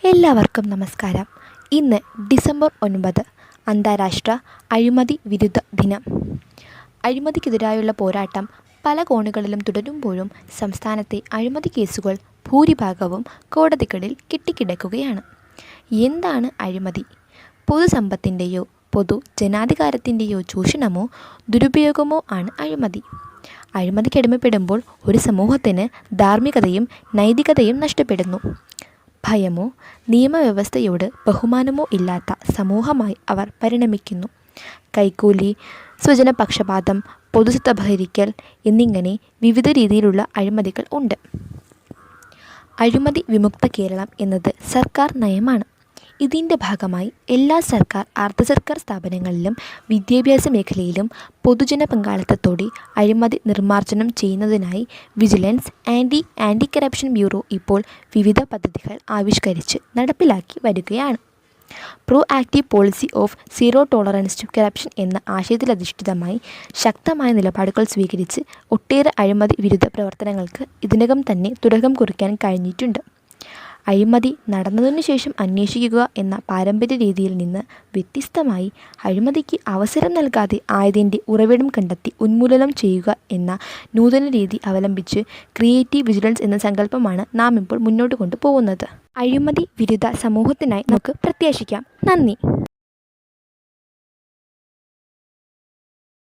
എല്ലാവർക്കും നമസ്കാരം. ഇന്ന് ഡിസംബർ 9 അന്താരാഷ്ട്ര അഴിമതി വിരുദ്ധ ദിനം. അഴിമതിക്കെതിരായുള്ള പോരാട്ടം പല കോണുകളിലും തുടരുമ്പോഴും സംസ്ഥാനത്തെ അഴിമതി കേസുകൾ ഭൂരിഭാഗവും കോടതികളിൽ കെട്ടിക്കിടക്കുകയാണ്. എന്താണ് അഴിമതി? പൊതുസമ്പത്തിൻ്റെയോ പൊതുജനാധികാരത്തിൻ്റെയോ ചൂഷണമോ ദുരുപയോഗമോ ആണ് അഴിമതി. അഴിമതിക്കടിമപ്പെടുമ്പോൾ ഒരു സമൂഹത്തിന് ധാർമ്മികതയും നൈതികതയും നഷ്ടപ്പെടുന്നു. ഭയമോ നിയമവ്യവസ്ഥയോട് ബഹുമാനമോ ഇല്ലാത്ത സമൂഹമായി അവർ പരിണമിക്കുന്നു. കൈക്കൂലി, സ്വജനപക്ഷപാതം, പൊതുസ്വത്ത് അപഹരിക്കൽ എന്നിങ്ങനെ വിവിധ രീതിയിലുള്ള അഴിമതികൾ ഉണ്ട്. അഴിമതി വിമുക്ത കേരളം എന്നത് സർക്കാർ നയമാണ്. ഇതിൻ്റെ ഭാഗമായി എല്ലാ സർക്കാർ, അർദ്ധ സർക്കാർ സ്ഥാപനങ്ങളിലും വിദ്യാഭ്യാസ മേഖലയിലും പൊതുജന പങ്കാളിത്തത്തോടെ അഴിമതി നിർമ്മാർജ്ജനം ചെയ്യുന്നതിനായി വിജിലൻസ് ആൻറ്റി കറപ്ഷൻ ബ്യൂറോ ഇപ്പോൾ വിവിധ പദ്ധതികൾ ആവിഷ്കരിച്ച് നടപ്പിലാക്കി വരികയാണ്. Proactive policy of zero tolerance to corruption എന്ന ആശയത്തിലധിഷ്ഠിതമായി ശക്തമായ നിലപാടുകൾ സ്വീകരിച്ച് ഒട്ടേറെ അഴിമതി വിരുദ്ധ പ്രവർത്തനങ്ങൾക്ക് ഇതിനകം തന്നെ തുടക്കം കുറിക്കാൻ കഴിഞ്ഞിട്ടുണ്ട്. അഴിമതി നടന്നതിനു ശേഷം അന്വേഷിക്കുക എന്ന പാരമ്പര്യ രീതിയിൽ നിന്ന് വ്യത്യസ്തമായി അഴിമതിക്ക് അവസരം നൽകാതെ ആയതിൻ്റെ ഉറവിടം കണ്ടെത്തി ഉന്മൂലനം ചെയ്യുക എന്ന നൂതന രീതി അവലംബിച്ച് ക്രിയേറ്റീവ് വിജിലൻസ് എന്ന സങ്കല്പമാണ് നാം ഇപ്പോൾ മുന്നോട്ട് കൊണ്ടുപോകുന്നത്. അഴിമതി വിരുദ്ധ സമൂഹത്തിനായി നമുക്ക് പ്രത്യാശിക്കാം. നന്ദി.